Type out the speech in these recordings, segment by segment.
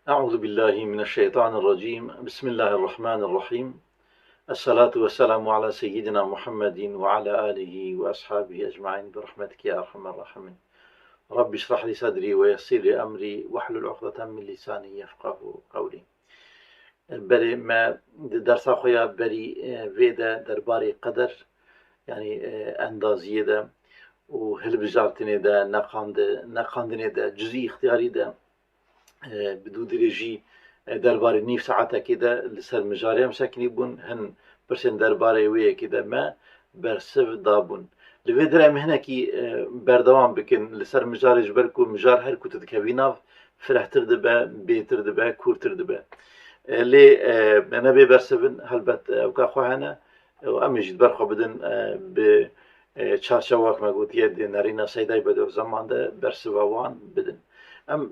أعوذ بالله من الشيطان الرجيم. بسم الله الرحمن الرحيم. الصلاة والسلام على سيدنا محمد وعلى آله وأصحابه أجمعين برحمتك يا أرحم الراحمين. رب اشرح لي صدري ويسر لي أمري واحلل عقدة من لساني يفقه قولي. بری ما درس خویا بری ویدا درباره قدر يعني اندازیه ده و هل بجارتنه ده نقاندنه ده جزئی اختیاری ده بدو درجی درباره نیف ساعته كده لسر مجاريم ساكني بون هن برسن درباره ويه كده ما برسف دابون لوي درام هنا كي بردوام بكن لسر مجاري جبركو مجار هر كو تدكبيناف فرحتر دبا بيتر دبا كورتر دبا لي انا بي برسفن هلبت اوكا خو هنا امجد برخو بدن ب چارچواک مگوتیه دی نرینا سیدای بدو زمان ده برسوان بدن ام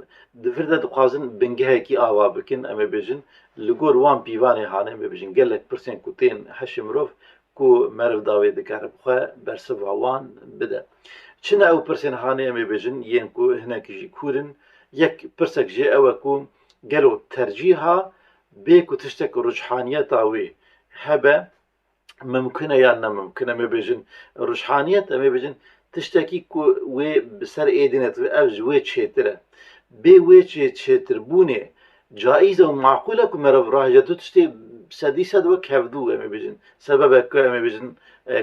دفرده دقازن بنگه کی آوا بکن ام بجن لگور وان پیوانی هانه ام بجن گلک پرسن کوتین حشمروف کو مرف داوی دکار بخوا برسوان بده چنه او پرسن هانه ام بجن ین کو هنا کیجی کورن یک پرسک جه او کو گلو ترجیحا بی کو تشتک رجحانیت آوی هبه ممكنة يا يعني ممكنة ما بيجن روحانية ما بيجن تشتكي كو وي بسر ايدينت افج وي تشيتره بي وي تشيتر بوني جائزة ومعقولة كو مرة براجة تشتي سدي سد وك هفدو ما بيجن سبب كو ما بيجن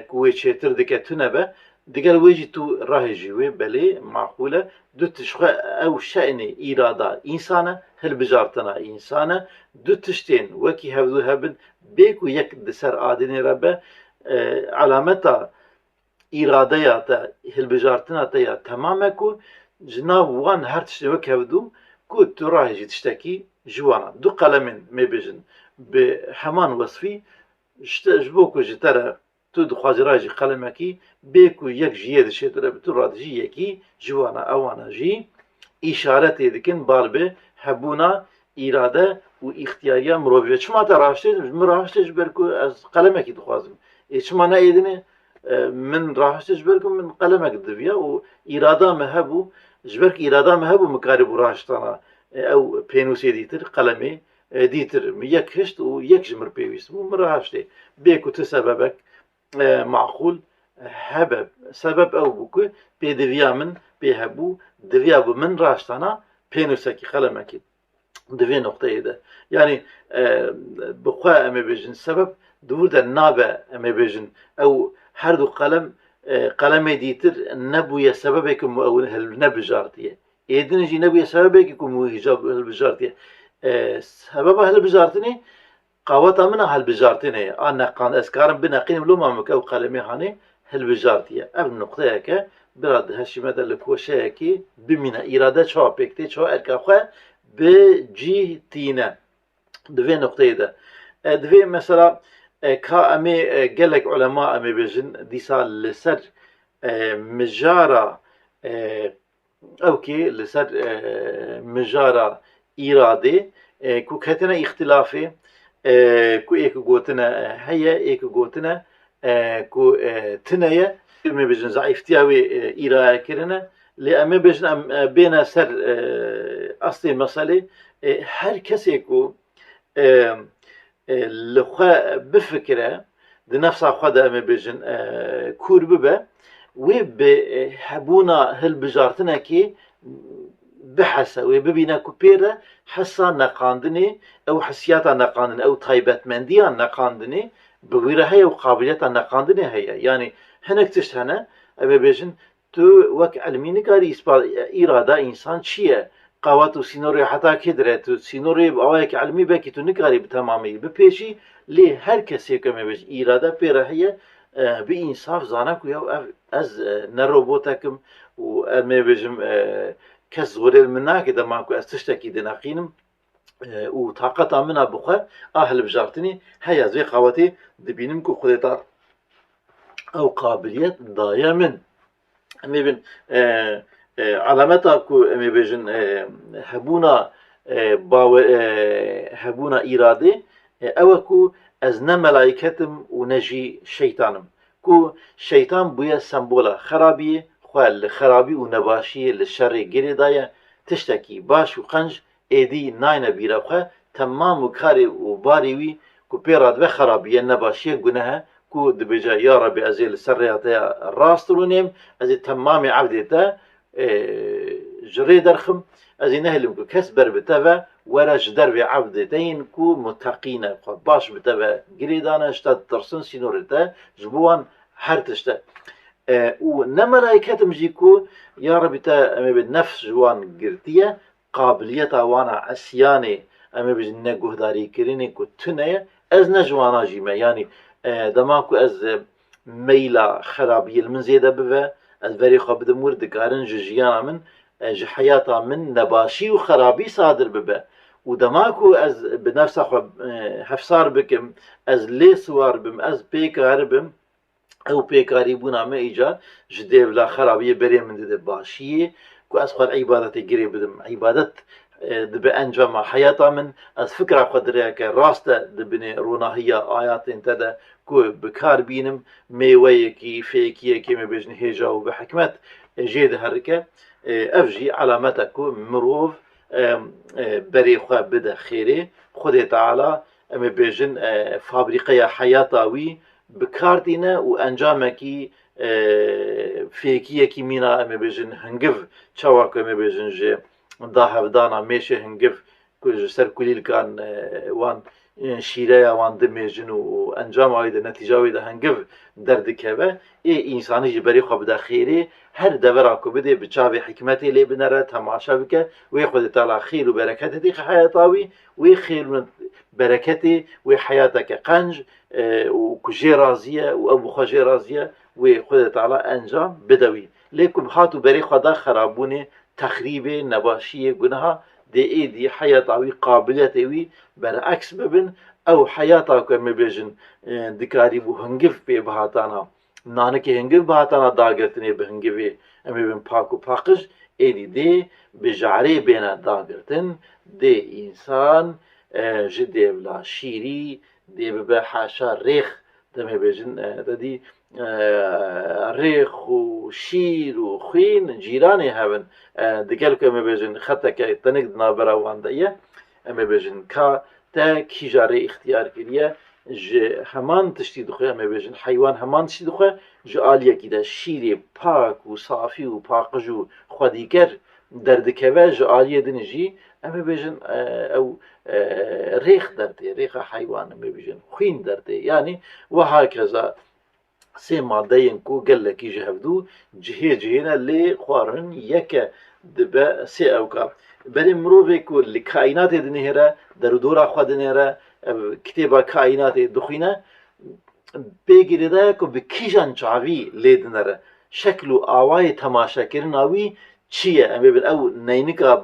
كو تشيتر ديك تنبه ديگر ويجي تو راهجي وي بلي معقولة دو تشخ او شأن إرادة إنسانة هل بجارتنا إنسانة دو تشتين وكي هفدو هبن بيكو يك دسر آدني ربه علامتا إرادة تا هل بجارتنا تا تماما كو جناب وان هر تشتين وك هفدو كو تو راهجي تشتكي جوانا دو قلمين مبجن بحمان وصفي جبوكو جترى تو دخوازی راجی قلمکی بیکو یک جیه دشه تره بتو راد جیه کی جوانا اوانا جی اشارت دکن بالبه هبونا اراده و اختیاریا مروبیه چما تا راهشتش برکو از قلمکی دخوازم چما نه ایدنه من راهشتش برکو من قلمک دویا و اراده مهبو جبرك اراده مهبو مكارب راهشتانا او پینوسی دیتر قلمه دیتر یک هشت و یک جمر پیویست و مراهشته بیکو تسببك معقول هبب سبب او بكو بيدفيا من بيهبو دفيا بو من راشتانا بينوسكي خلمكي دفيا نقطة ده يعني بخوا اما بيجن سبب دور ده نابا اما بيجن او هردو قلم ديتر نبويا سببكم او هالنبجارتيه ايدنجي نبويا سببكم وهجاب هالبجارتيه سبب هالبجارتني قوتا منها هالبجارتينه أنا قان أسكارم بناقين لو ما مك أو قلمي هاني هالبجارتيه قبل نقطة هيك براد هالشيء مثلا الكوشة كي بمنا إرادة شو بيكتي شو أركخوا بجيتينا دوين نقطة ده دوين مثلا كأمي جلك علماء أمي بيجن ديسا لسر مجارة أوكي لسر مجارة إرادة كو كتنا اختلافي كو ايك قوتنا هيا ايك قوتنا كو تنايا ما بيجن ضعيف تياوي إيرا كرنا لأما بيجن بين سر أصل المسألة هر كسي كو لخوا بفكرة دي نفسها خدا ما بيجن كور ببا وبحبونا هل بجارتنا كي بحثا وببينا كوبيرا حسا نقاندني او حسياتا نقاندني او تايبت منديا نقاندني بويرا هيا وقابليتا نقاندني هيا يعني هناك تشتهنا ابي بيجن تو وك علمي نقاري إرادة إنسان شيء قواتو سينوري حتى كدرة تو سينوري بأواك علمي باكي تو نقاري بتمامي ببيشي لي هر كسي كما بيج إرادة بيرا هيا بإنصاف زانك ويا از نروبوتكم وأما بيجم كز غرير منا كده ماكو استشتكي دناقينم وطاقة منا بخا أهل بجارتني هيا زي قواتي دبينم كو خديتا أو قابلية ضايا من أمي بن علامتا كو أمي بيجن هبونا هبونا إرادة أو كو أزنا ملايكتم ونجي شيطانم كو شيطان بويا سمبولا خرابية خوال خرابي ونباشي للشر جري دايا تشتكي باش وقنج ایدی ناینه بیره خواه تمام و کاری و باری وی کو پیراد و خرابیه نباشیه گناه کو دبجا یا ربی ازیل سریعته راست رونیم ازی تمام عبدیتا جری درخم ازی نهلم کو کس بر بتوه ورش در و عبدتین کو متقینه باش بتوه گریدانه اشتاد ترسن سینورته جبوان هر تشته و نملائكتم جيكو يا ربي تا أما بالنفس جوان قرتية قابلية وانا عسياني أما بجنة قهداري كريني كو تنية أز نجوانا جيما يعني دماكو أز ميلا خرابية المن زيادة بفا أز بري خواب دمور دكارن جيانا من حياتا من نباشي وخرابي صادر ببا ودماكو أز بنفس خواب حفصار بكم أز لي سوار بم أز بيكار بم او پیکاری بونا ما ایجا جدی بلا خرابیه بری من ده باشیه کو از خود عبادت گری بدم عبادت دب انجام حیاتا من از فکر قدره که راست دبنی روناهی آیات انتده کو بکار بینم میوه کی فیکیه کی مبجن هجا و بحکمت جید هرکه افجی علامتا کو مروف بری خواه بده خیره خود تعالی مبجن فابریقه حیاتاوی بکاردینه و انجامکی فیکیه مینا امی بجن هنگف چواک امی بجن جه دا هفدانا میشه هنگف که سر کلیل کان وان شیره وان دمیجن و انجام آیده نتیجه آیده هنگف درد که و ای انسانی جبری خواب دا خیره هر دورا کو بده بچاوی حکمتی لی بنره تماشا بکه وی خود تعالی خیر و برکت دی حیاتاوی وی خیر و بركتي وحياتك قنج وكجي رازية وأبو خجي رازية وخذت على أنجام بدوي ليكم هاتو بري خدا خرابوني تخريبي نباشية قنها دي حياتاوي قابليتي برعكس ببن أو حياتاك مبيجن دكاري بو هنگف بي بهاتانا نانكي هنگف بهاتانا داگرتني بهنگفي أمي بن باكو باقش دي بجعري بينا داگرتن دي إنسان جدي بلا شيري دي ببا حاشا ريخ دمي بيجن ددي ريخ وشير وخين جيراني هاون دقالك امي بيجن خطا كي تنقد نابرا واندية امي بيجن كا تا كيجاري اختيار كريا همان تشتي دخوة امي بيجن حيوان همان تشتي دخوة جاليا كده شيري باك وصافي وباقجو خوديكر دردكبه جاليا دنجي امي بيجن او ريخ درتي ريخ حيوان ما بيجن خوين درتي يعني وهكذا سي مادين كو قال لك يجهبدو جهينا اللي خوارن يكا دبا سي اوكا بل مروفي كو الكائنات دنيهرا درودورا خو دنيهرا كتابا كائنات دخينا بيجري دا كو بكيجان چاوي ليدنره شكلو آواي تماشا كرناوي چیه امی بن او نینکا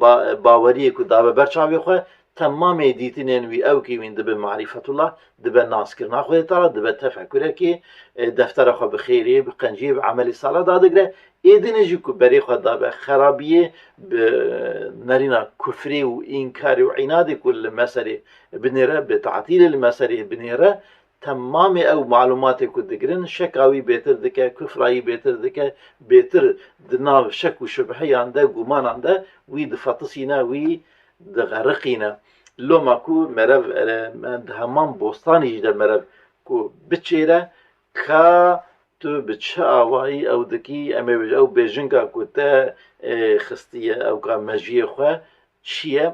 باوریه کو دابه برچاوی خو تمام دیتینن وی او کی وین دبه معرفت الله دبه ناس کرنا خو تعالی دبه تفکر کی دفتر خو بخیری بقنجی بعمل صالح دادگره ایدنجی کو بری خو دابه خرابیه نرینا کفری و انکار و عناد کل مسئله بنره بتعطیل المسئله بنره تمام او معلومات کو دگرن شکاوی بهتر دکه کفرایی بهتر دکه بهتر دناو شک و شبهه عنده گمان عنده وی دفاتسینا وی دغرقینا لو ماکو مرو همان بوستانی جدا مرو کو بچیره که تو بچه آوایی او دکی امی بج او بیجنگا کو تا خستیه او که مجیه خواه چیه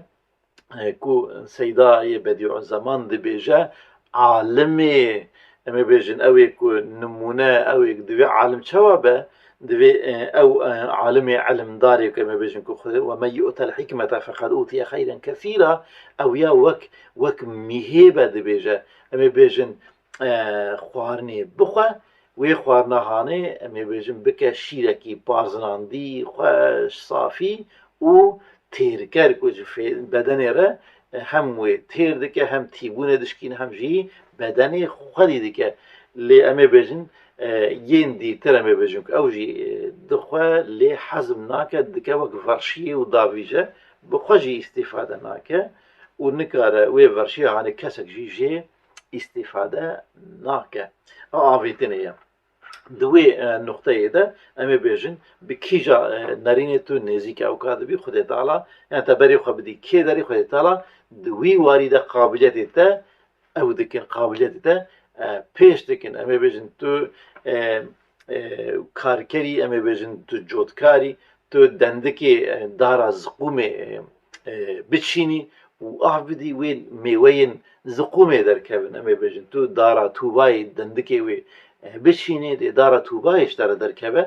کو سیدای بدیع زمان دی بیجه عالمي اما بيجن اوي كو نمونه اوي دوي عالم شوابه دوي او عالمي علم داري كما بيجن كو ومن يؤتى الحكمة فقد اوتي خيرا كثيرا او يا وك مهيبة دي بيجا اما بيجن خوارني بخوا وي خوارنا هاني اما بيجن بكا شيركي بازناندي خوش صافي و تيركر كو في بدن را هم و تیر دکه هم تیبونه دشکین هم جی بدنی خودی دکه لی امی بجن ین دی تر امی بجن که او جی دخواه لی حزم ناکه دکه وک ورشیه و داویجه بخواه جی استفاده ناکه و نکاره وی ورشیه هانه کسک جی استفاده ناکه آویتنه دوی نقطه ده امی بیجن بکیجا نرینه تو نزیک او کاد بی خود تعالی یعنی تبری خو بدی کی داری خود تعالی دوی وارد قابلیت ده او دکن قابلیت ده پیش دکن امی بیجن تو کارکری امی بیجن تو جودکاری تو دندکی دارا زقوم بچینی و آف بدی وین میوین زقوم در کبن امی بیجن تو دارا توبای دندکی وی بچینی دارا توبایش در کبه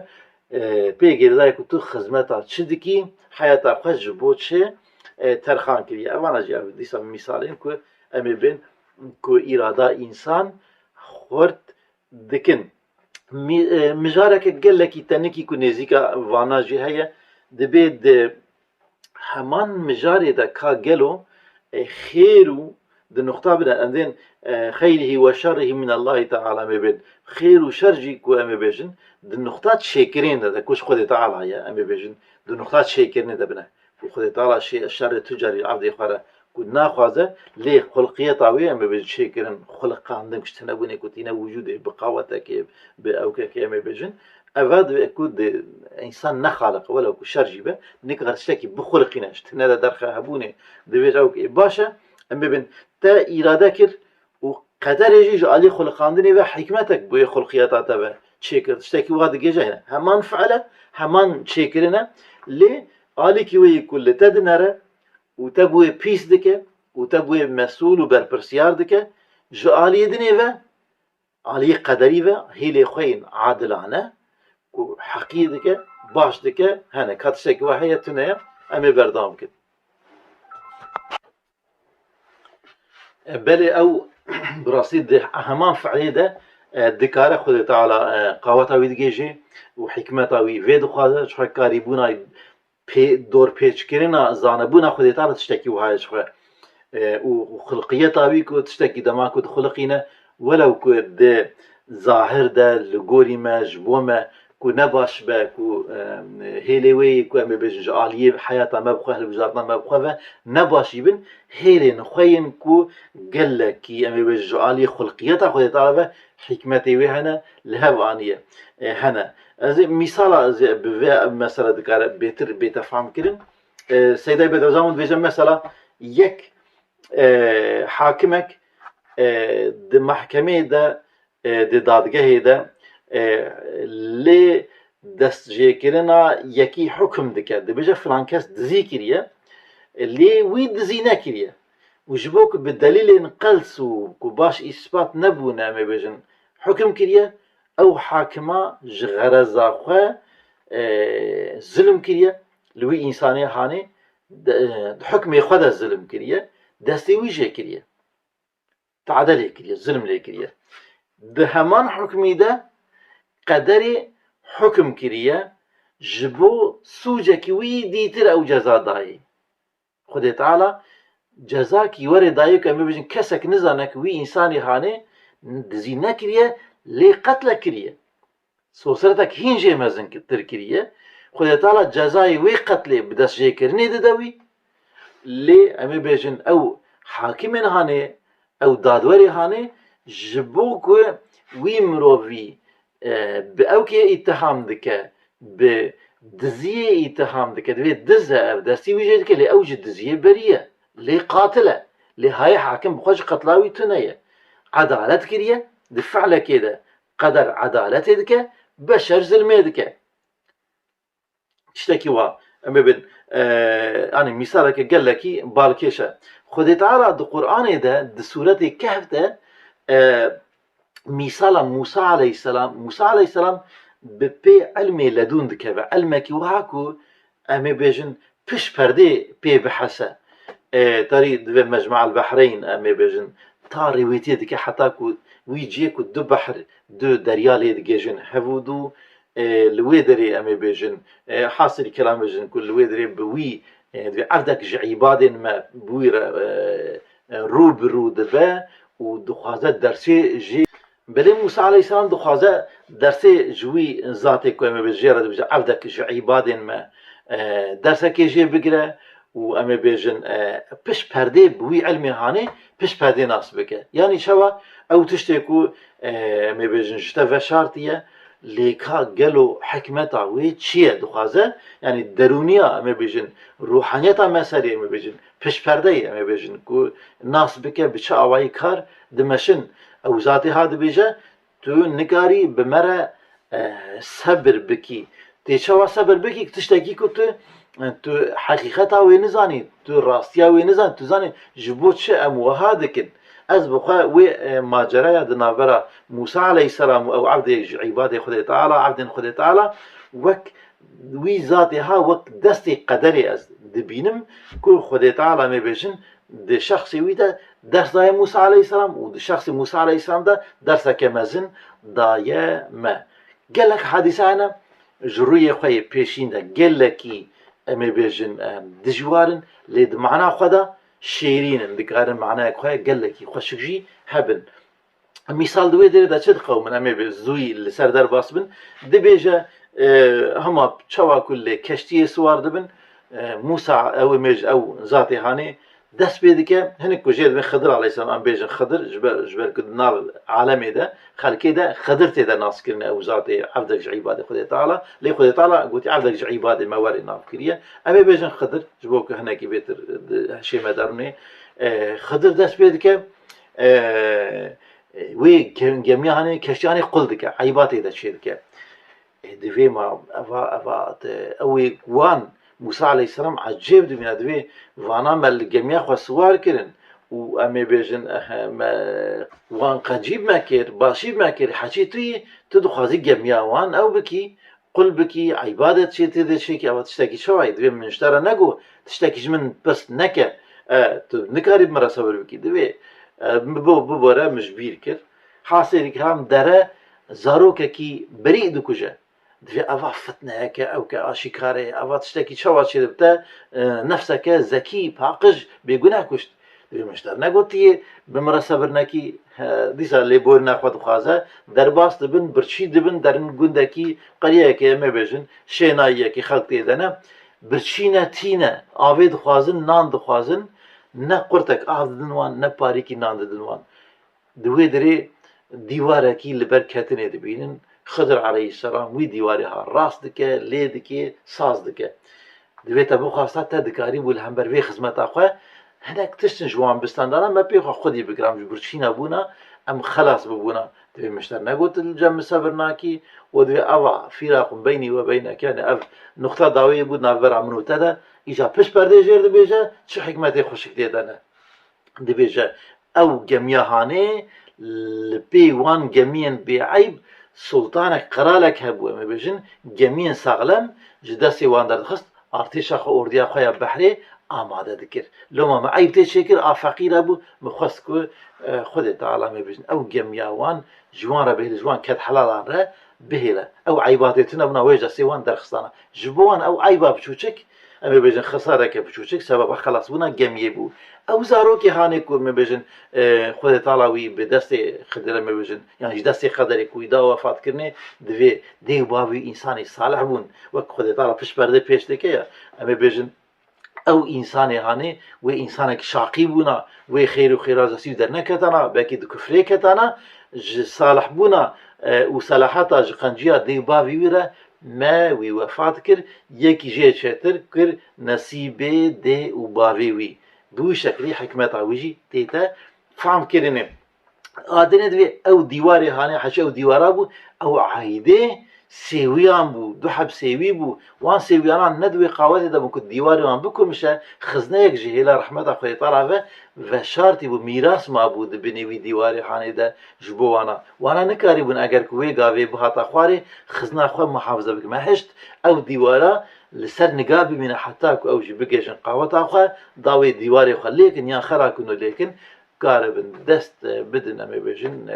پیگیردای که تو خدمتا چه دکی حیاتا خوش بو چه ترخان کریه اوانا جا دیسا مثالین که امی بین که اراده انسان خورد دکن مجاره که گلکی تنکی که نزیکا وانا جی هیا دبید همان مجاره دا که گلو خیرو ده نقطه بنا اندين خيره وشره من الله تعالى مبين خير وشر كو ام بيجن ده نقطات شاكرين ده كوش خد تعالى يا ام بيجن ده نقطات شاكرين ده بنا خد تعالى شيء الشر تجاري العبد يخرى كنا خوازه ليه خلقيه طاويه ام بيجن شاكرين خلق عندك تنبوني كنتينا وجوده بقوتك باوكك ام بيجن افاد اكود انسان نخالق ولو شر جيبه نقدر شكي بخلقناش تنادا درخه هبونه دبيج اوك باشا ام ببین تا اراده کرد و قدرش علی خلقاندنی و حکمتک بوی خلقیاتات و چه کرد شتاکی واد گجه همان فعله همان چه کرنه لی علی کی وی کل تد نره و تبوی پیس دکه و تبوی مسئول و برپرسیار دکه جو علی دنی و علی قدری و هیلی خوین عادلانه و حقی دکه باش دکه هنه کاتشک و حیاتونه امی بردام کرد بله او براسي همان فعلي ده دكاره خود تعالى قوتا ويدگيجي وحكمتا وي فيد خوازه شو كاريبونا دور پیچ كرنا زانبونا خود تعالى تشتكي وهاي شو وخلقيتا وي كو تشتكي دما كو خلقينا ولو كو ده ظاهر ده لغوري ما جبوما كو نباش با كو هيلوي كو ام بيج عاليه حياته ما بخوه لوزارتنا ما بخوه نباش يبن هيلين خوين كو قال لك كي ام بيج عاليه خلقيته خو طالبه حكمتي وهنا لهوانيه هنا زي مثال زي مثلا ذكر بيتر بيتفهم كده سيدي بدرزامون بيجم مثلا يك حاكمك د محكمه ده د دادگاه ده لی دست جیکرنا یکی حکم دکه دبیجه فلان کس دزی کریه لی وی دزی نکریه وجبوك بالدليل انقلس وباش اثبات نبونا ما بيجن حكم كريه او حاكمه جغرزا خو ظلم كريه لوي انساني هاني حكم يخد الظلم كريه دستي ويجه كريه تعدل كريه ظلم لي كريه ده همان حكمي ده قدري حكم كريه جبو سوجك وي ديتر او جزا داي خدي تعالى جزاك يوري دايك أمي بيجن كسك نزانك وي إنساني خاني دزي نكريه لي قتل كريه سوسرتك هين جي مزن كتر كريه خدي تعالى جزاي وي قتلي بدس جي كرني ددوي لي أمي بيجن أو حاكم هاني أو دادوري هاني جبوك وي مروفي بأوكي اتهام دكا بدزيه اتهام دكا دزه دستي ويجي دكا لي أوجد دزيه بريه لي قاتله لي هاي حاكم بخوش قتلاوي تنية عدالت كريه دفعله كده قدر عدالت دكا بشر ظلمه دكا تشتكي وا اما بن يعني مثالك قال لك بالكيشه خدي تعالى د قران ده سوره الكهف ده مثال موسى عليه السلام ببي علمي لدون دكا علمك وهاكو اما بيجن بش پرده بي بحثه تاري دو مجمع البحرين امي بيجن تاري ويتي دكا حتى كو ويجيكو دو بحر دو دريالي دجيجن هفودو الويدري امي بيجن حاصل كلام بيجن كل الويدري بوي عندك جعيباد ما بوي روب رو دبا ودخازه درسي جي بلي موسى عليه السلام دخازه درسي جوي ذاتي كو امي بيجن عندك جعيباد ما درسك جي بقرا و اما بيجن پش پرده بوي علمي هاني پش پرده ناس بك يعني شوا او تشتكو اما بيجن جتا وشارتيه ليكا قالوا حكمتا وي چیه دخوازه يعني درونيا اما بيجن روحانيتا مسالي اما بيجن پش پرده اما بيجن كو ناس بكه بچه آوائی کار دمشن او ذاتي هاد بيجه تو نكاري بمرا صبر بكي تيشوا صبر بكي تشتكي كو تو حقيقتا وي نزاني تو راستيا وي نزاني تو زاني جبو چه ام وهادكن از بخوا وي ماجرا دنابرا موسى عليه السلام او عبد عباده خدای تعالى عبد خدای تعالى وك وي ذاتي ها وك دستي قدري از دبينم كل خدای تعالى ما بيجن ده شخصي وي ده درس داي موسى عليه السلام و ده شخص موسى عليه السلام ده درس كمزن دايا ما قال لك حادثة انا جروية خوي بيشين ده قال لكي اما بيجن دجوارن ليد معنا خدا شيرين دكارن معناه خويا قال لك خوشكجي هبن مثال دوي دير دا چد قوم اما بزوي لسر در باس بن دبيجا هما چوا كل كشتي سوار دبن موسى او مج او ذاتي هاني دس بيدك هنك كوجيد من خضر عليه السلام ام بيجن خضر جبر كد نار عالمي ده خلكي ده خضرتي ده ناس كرنا او ذاتي عبدك عباده خدای تعالى لي خدای تعالى قلت عبدك عباده ما وري ناف كريه ام بيجن خضر جبوك هناك بيتر شي مدرني خضر دس بيدك وي جميع هاني كشاني قلدك عيباتي ده شيركه دفي ما افا اوي وان موسى عليه السلام عجيب دبنا دفي وانا مال جميع خسوار كرن و امي بيجن وان قجيب ما كير باشيب ما كير حكيتي تدخازي جميع وان او بكي قل بكي عبادة شي تدي شي كي او تشتكي شوي دفي من اشترى نقو تشتكيش من بس نكا نكاري بمرا صبر بكي دفي ببورا مجبير كر حاصل كرام دره زاروكا كي بريء دكوجا دفي افا فتنه هكا او كاشيكاري افا تشتكي شوا شي دبتا نفسك ذكي باقج بيقنا كشت دفي مشتر نقولتي بمرا صبر نكي ديسا لي بورنا خود خوازه درباس دبن برشي دبن درن گوندكي قريه كي ما بيجن شينايه كي خلق ديدنا برشينا تينا اويد خوازن نان دخوازن نه قرتك آهد دنوان نه پاريكي نان دنوان دوي دري ديواركي لبر كتنه دبينن خضر عليه السلام وي ديوارها راس دكه لي دكه ساز دكه دوي تبو خاصه دكاري والهمبر في خدمت اخو هناك تشتن جوان بستاندانا ما بيخو خدي بكرام جبرشينا بونا ام خلاص ببونا دوي مشتر نقولت الجم صبرناكي ودوي افا فراق بيني وبينك يعني اف نقطه داويه بود نافر عمنو تدا إذا بس برده جير دبيجا شو حكمتي خوشك ديدانا دبيجا أو جميع هاني لبي وان جميع بعيب سلطانك قرالك هبوه ما بيجن جميع ساغلم جداسي وان دردخست ارتشاخ اورديا خويا بحري آماده دكر لو ما عيب تشكر فقير ابو مخصكو خود تعالى ما بيجن أو جميع وان جوان ربه جوان كد حلال ره بهلا أو عيباتنا بنا ويجا سيوان درخستانا جبوان أو عيبا بشوشك اما بيجن خساره که بچوچک سبب خلاص بونا گمیه بو او زارو که هانه کو ما بيجن خود تعالی به دست خدره ما بيجن يعني دست خدره کوی دا وفات کرنه دوی دی باوی انسانی صالح بون و خود تعالی پیش برده پیش دکه اما بيجن او انسانی هانه و انسانک شاقی بونا و خیر و خیرازی در نکتانا بلکه د کفر کتانا صالح بونا و صلاحاتا قنجیا دی باوی وره ما وی وفات کر یکی جه چتر کر نصیبه ده و باوی وی دو شکلی حکمت عویجی تیتا فهم کرنه آدنه دوی او دیواری هانه حش او دیوارا بو او عایده سیویان بو دو حب سیوی بو وان سیویانان ندوی قاوتی دا بکن دیواری وان بکمشه خزنه یک جهیل رحمت اخوی طرفه و شرطی بو میراس ما بود بنوی دیواری حانه دا جبوانا وانا نکاری بون اگر کوی گاوی بهاتا خواری خزنه اخوی محافظه بکن هشت او دیوارا لسر نقابي من حتى او جبكيشن قاوتا اخوي داوي ديواري خو لكن يا خرا كنو لكن قارب دست بدن اما بيجن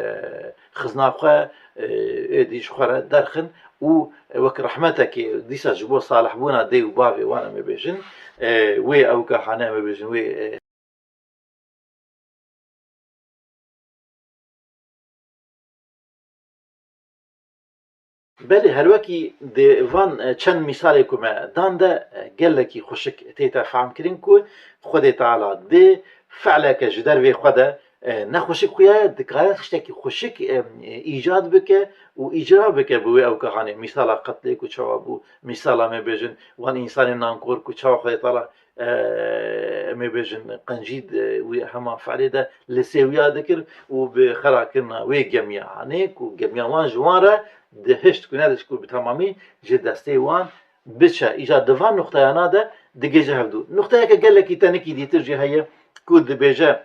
خزنا خو اديش خورا درخن و وك رحمتك ديسا جبو صالح بونا دي وبافي وانا ما بيجن وي او كحنا ما بيجن وي بله هلوكي دي فان چند مثال كما دان ده قال لك خوشك تيتا فهم كرين كو خدي تعالى دي فعلك جدر في خدا نخوشك خويا دكارات خشتكي خوشك ايجاد بك واجرا بك بوي او كهاني مثال قتلك وشوابو مثال ما بيجن وان انسان نانكور كشوا خويا طلع ما بيجن قنجيد وهما فعليدا لسويا ذكر وبخراكنا وي جميع عنيك وجميع وان جواره دهشت كنا دشكو بتمامي جدستي وان بشا ايجاد دفان نقطه انا ده دجاجه هبدو نقطه قال لك تانكي دي ترجي هي كود بيجا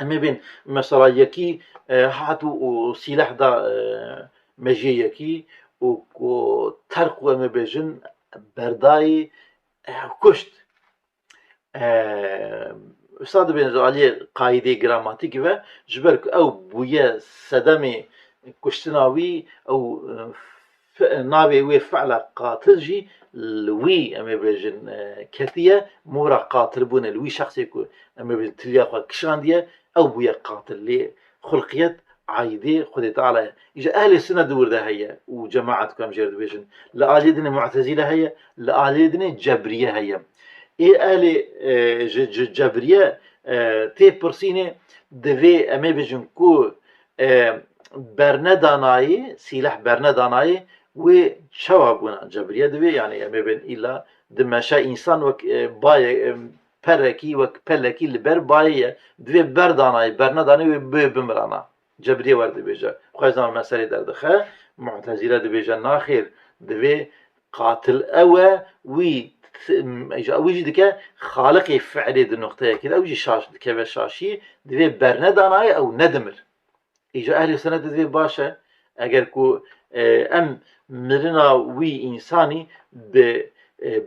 اما بين مثلا يكي هاتو وسلاح دا مجي يكي و ترقو اما بيجن برداي كشت استاد بين عليه قاعده جراماتيك و جبرك او بويا صدمه كشتناوي او ناوي وي فعل قاتل جي الوي اما بيجن كثيه مورا قاتل بون الوي شخصي كو اما بيجن تلياخو كشانديه او بويا قاتل لي خلقيات عايدي خدي تعالى اجا اهل السنه دور ده هي وجماعه كم جرد بيجن لا اليدن معتزله هي لا اليدن جبريه هي اي اهل جبريه تي برسينه دفي اما بيجن كو برنداناي سلاح برنداناي و شوابونا جبريه دبي يعني اما بين الا دمشا انسان وك باي پرکی وک پلکی لبر بايه دبي برداناي برنداناي بمرانا جبريه ورد بيجا خوازنا مسألة دردخه معتزله دبيجا ناخير دبي قاتل او وي ويجي دكا خالق فعلي د نقطه كده او يجي شاش دكا شاشي دبي برنداناي او ندمر اجا اهل السنه دبي باشا اگر كو ام مرنا وي انساني ب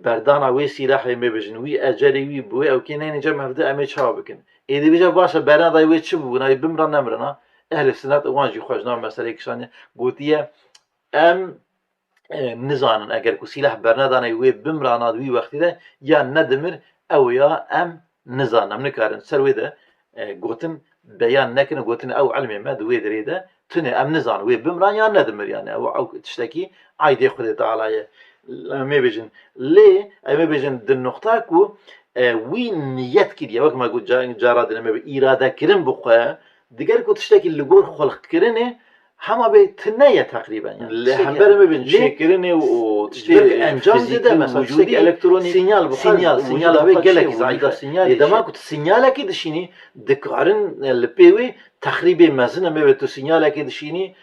بردانا وي سلاح ما بجن وي اجري وي بو او كاين جمع بدا ام تشابكن اذا بيجا باشا برنا وي تشبونا بمرا نمرنا اهل السنه وانجي خوجنا مساله كشان قوتيه ام نزانن اگر كو سلاح برندانا وي بمرانا وي وقت ده يا ندمر او يا ام نزانم نكارن سروي ده قوتن بيان نكن قوتن او علمي ما دوي دريده تني ام نزان وي بمران يا ندمر يعني او تشتكي عايد خدي تعالى ما بيجن ليه ما بيجن د النقطه كو وين نيت كده وقت ما قلت جارد لما اراده كرم بقى ديگر كو تشتكي اللي جور خلق كرنه هما بتنية تقريبا يعني اللي حبر ما بين شكرني وتشتري انجام ده مثلا وجودي الكتروني سينيال سينيال هو قالك زايده سينيال اذا ما كنت سينيال اكيد شيني دكارن البيوي تخريبي مازن ما بتو سينيال اكيد شيني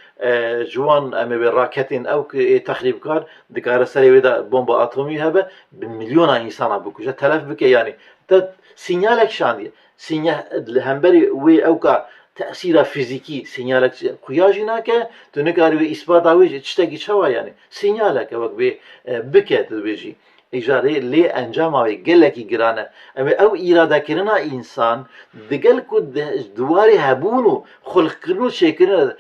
جوان اما بالراكتين او تخريب كار دكار سري ودا بومبا اتومي هبه بمليون انسان بكوجه تلف بك يعني سينيالك شاندي سينيال همبري وي اوكا تأثير فيزيكي سينيالك قياجيناك تنكاري إثبات عويج تشتكي شوا يعني سينيالك وقت بكت بيجي إجاري لي أنجامه قلكي جرانا أما أو إرادة كرنا إنسان دقل كود دواري هبونو خلق كرنو شكرنا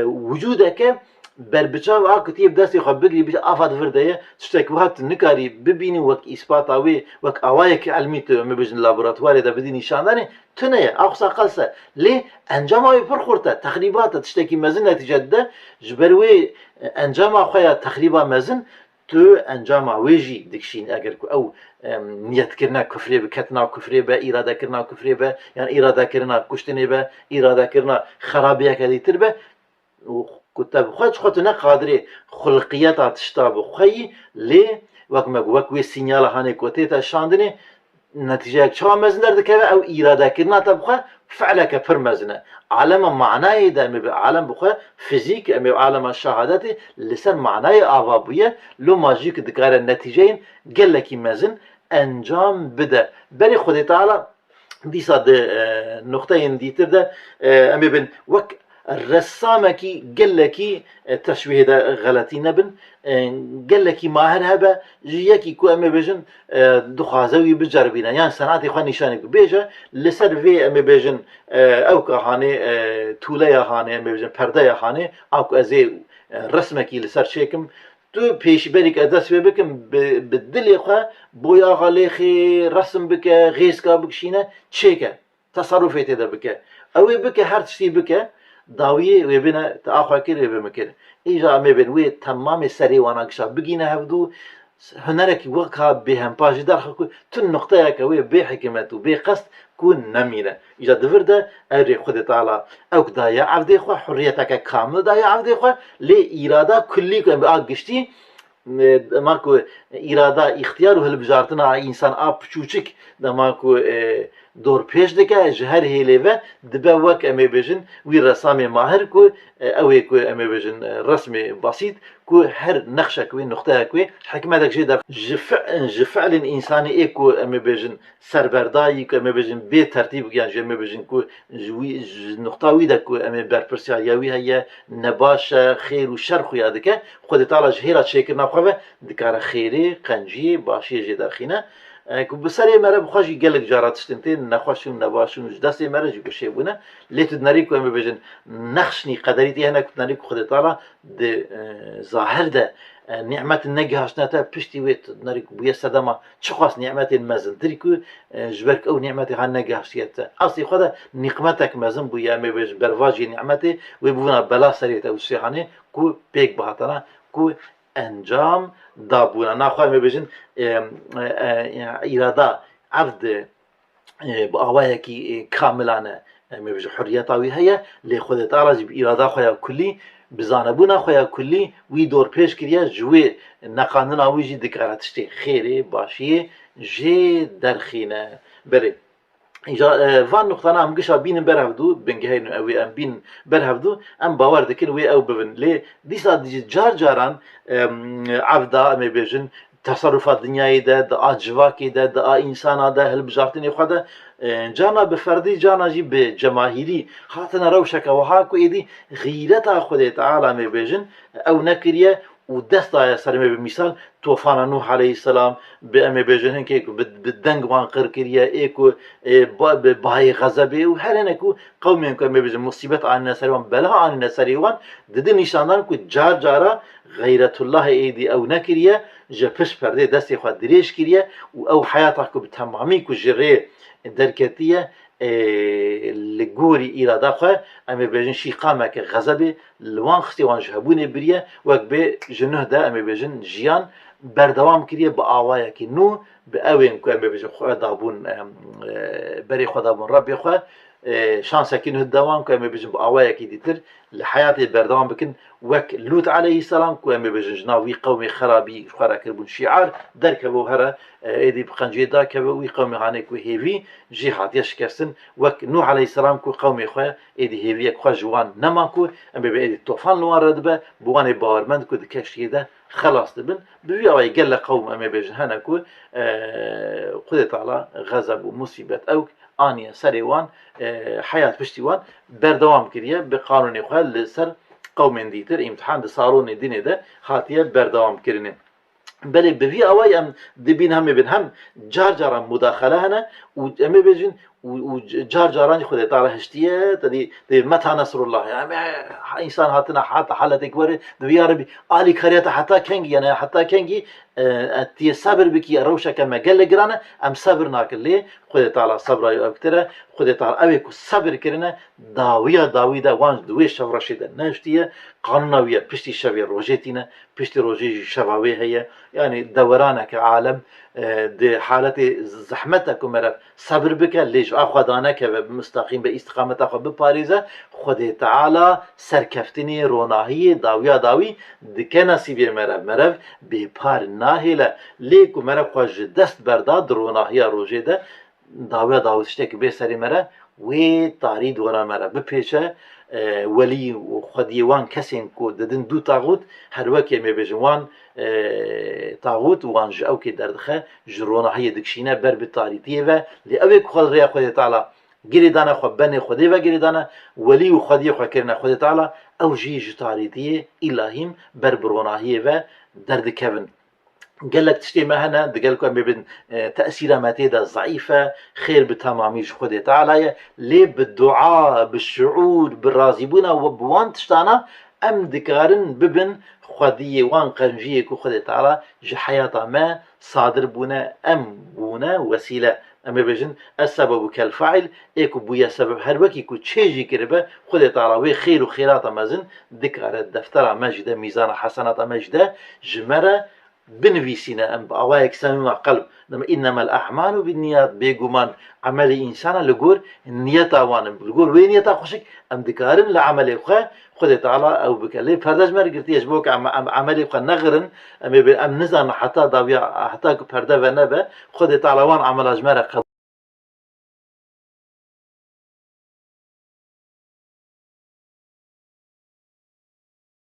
وجودك بربچاو اكتيب دستي خبري بي افاد فرديه تشتكي وقت نكاري ببيني وك اثبات اوي وك اوايك علمي مبجن لابوراتوار ده بدي نشاندني تنيه اقصى قلسه ليه انجامي برخورته تخريبات تشتكي مزن نتيجه ده جبروي انجام خويا تخريبا مزن تو انجام ويجي دكشين اگر او نيت كرنا كفري بكتنا كفري با اراده كرنا كفري با يعني اراده كرنا كشتني با اراده كرنا خرابيه كدي تربه كتاب خودنا قادري خلقيات تشتاب خي لي وقت ما وكوي سينيال هاني كوتيتا شاندني نتيجه شو مزنر دكا او اراده كنا تبخه فعلك فرمزنا عالم معناه ده عالم بخه فيزيك ام عالم الشهادات لسان معناه افابيه لو ماجيك دكار النتيجين قال لك مزن انجام بدا بري خدي تعالى دي صاد نقطتين دي تبدا ام بن وك الرسامكي قال لك تشويه ده غلطي نبن قال لك ماهر هبه جيكي كو ام بيجن دخازوي بجربينا يعني سناتي خو نشانك بيجا لسر في ام بيجن او كهاني توليا هاني ام بيجن پرده هاني او ازي رسمكي لسر شيكم تو پیش بريك اداس بكم بالدل خو بويا غليخي رسم بك غيسكا بكشينه تشيكا تصرفات ده بك او بك هر شي بك داویه و بینه تآخر کرده به مکر ایجا میبین وی تمام سری وانگشا بگینه هفدو هنرکی وقت به هم پاش در خو تو نقطه که وی به حکمت و به قصد كون نمينه إذا دفرده أري خد تعالى أو دايا عبد خو حريتك كامل دايا عبد خو لإرادة كلي كم أجشتي ماكو إرادة اختيار هالبجارتنا إنسان أب شوشك ده ماكو دور پیش دکه جهر هیله دبه وک امی بجن وی رسام ماهر کو اوی کو امی بجن رسم بسيط کو هر نقشه کو نقطه کو حکمه دک جدا جفعل انسانی اكو امی بجن سربردایی کو امی بجن به ترتیب یان امی بجن کو نقطه وی دک کو امی برپرسیاوی هي نباش خیر و شر خو یادکه خود تعالی جهره شکر نخوه دکار خیری قنجی باشی جدا خینه که بسری مرا بخواشی گلک جارات شتنتین نخواشون نباشون جداسی مرا جو بشه بونه لیت نری کو ام بجن نخشنی قدریتی هنگ نری کو خود تعالی د ظاهر ده نعمت نجهش نتا بشتي ويت نری کو بیا صدما چخواس نعمت مزن تری کو جبرك او نعمت هن نجهشیت اصلی خود نقمتك مزن بو یا ام بج برواجی نعمت و بونا بلا سریت او سیحانه کو پیک بهاتنا کو انجام دابونا ناخواه میبجن إرادة عبد بأوايا كي كاملانه میبجن حريتاوي هي لخود تعالى بإرادة خويا كلي بزانبونا خويا كلي وي دور پیش كريا جوي نقاندنا ويجي دكاراتشتي خيري باشي جي درخينه بري اینجا وان نقطه هم گشا بین برهفدو بنگهین اوی ام بین برهفدو ام باور دکن وی او ببن لی دیسا جار جاران عبدا ام بیجن تصرفات دنیای ده اجواکی ده انسان ده هل بجارتنی خدا جانا بفردی جانا جی به جماهیری خاطر روشک و ها کو ایدی غیرت خود تعالی ام بیجن او نکریه و دست سرمه بمثال طوفان نوح عليه السلام بأمي بجهن كيكو بالدنگ وان قركريا ايكو باي غزبه و هلنكو قومين كو أمي بجهن مصيبت عن الناس وان بلها عن الناس وان ددن نشاندان كو جار جارا غيرة الله ايدي او نكريا جا پش پرده دستي خواه دريش كريا و او حياتك كو بتمامي كو جري دركتية لجوري إراده خو أمي بيجن شي قامك غضب لوان خستي وان جهبون بريه وك بي جنه ده أمي بيجن جيان بردوام كريه بآوايا كي نو بأوين كو أمي بيجن خو دابون بري خو دابون ربي خو شانسا كي نه دوام كو أمي بيجن بآوايا كي ديتر لحياتي بردوام بكن وك لوط عليه السلام كو أمي بيجن جناوي قومي خرابي خورا كربون شعار دركبو هرا ايدي بقنجي دا كبوي قومي هانيك وهيفي جهاد يشكسن وك نوح عليه السلام كو قومي خويا ايدي هيفي كو جوان نماكو ام بيدي طوفان لوان ردبه بواني باورمند كو دكشي ده خلاص دبن بيا واي قال قوم ام بيجن هناكو قدرت على غضب ومصيبه او انيه سريوان حياه بشتيوان بردوام كريه بقانون خويا لسر قوم ديتر امتحان ده صارون دينه ده خاطيه بردوام كرينه بله بفي أواي أم دبين هم بين هم جار جارا مداخلة هنا وأم بيجن وجار جاران خد تعالى هشتيه تدي متى نصر الله يعني إنسان هاتنا حتى حالة كبيرة دبي يا ربي آلي كريته حتى كنجي يعني حتى كنجي تي صبر بكي روشة كما قال جرانا أم صبر ناكل ليه خد تعالى صبر أكتره خد تعالى أبي كو صبر كرنا داوي دا وان دويش شفرشيدا نشتيه قانونية بشتي شفير روجيتنا بشتي روجي شفاوي هي يعني دورانك عالم دي حالة زحمتك ومرف صبر بك ليش أخذانك بمستقيم باستقامة أخذ بباريزة خد تعالى سركفتني روناهي داوي دكنا سيبير مرف ببار ناهلة ليك ومرف خواج دست برداد روناهي روجي ده داوي شتك بسري مرف وطاري دورا مرف ببيشه ولي وخديوان كسين كو ددن دو طاغوت هر وكي مي بجوان طاغوت وان جاو كي دردخه جرونا هي دكشينا بر بالتاريتيه و لاوي خل ريا خدي تعالى جريدانا خبني خدي و جريدانا ولي وخدي خو كرنا خدي تعالى او جي جتاريتيه الهيم بر برونا هي و درد كevin قال لك تشتي ما هنا قال لكم بين تأثير ماتيدا ضعيفة خير بتماميش خدي تعالى ليه بالدعاء بالشعور بالرازبونا وبوان تشتانا أم ذكارن ببن خدي وان قنجية كو خدي تعالى جحياتا ما صادر بونا أم بونا وسيلة أما بجن السبب كالفعل إيكو بويا سبب هروكي كو تشيجي كربه خدي تعالى وي خير وخيرات مازن ذكر الدفتر مجده ميزان حسنات مجده جمرة بنویسینە ئەم ئەوایەک سەمیمە قەلب إنما الأعمال بالنيات بێگومان عملی ئینسانە لەگۆر نیەتاوانم لەگۆر وێ نیەتا خوشک ئەم دکارن لە عملێ خۆ خودێ تەعاڵا ئەو بکە لێ پەردەژمەر گرتیەش بۆ کە عملی خۆ نەغرن ئەم نزانە حتا داویا حتا پەردە بە نەبە خودێ تەعاڵا وان عملاژمەرە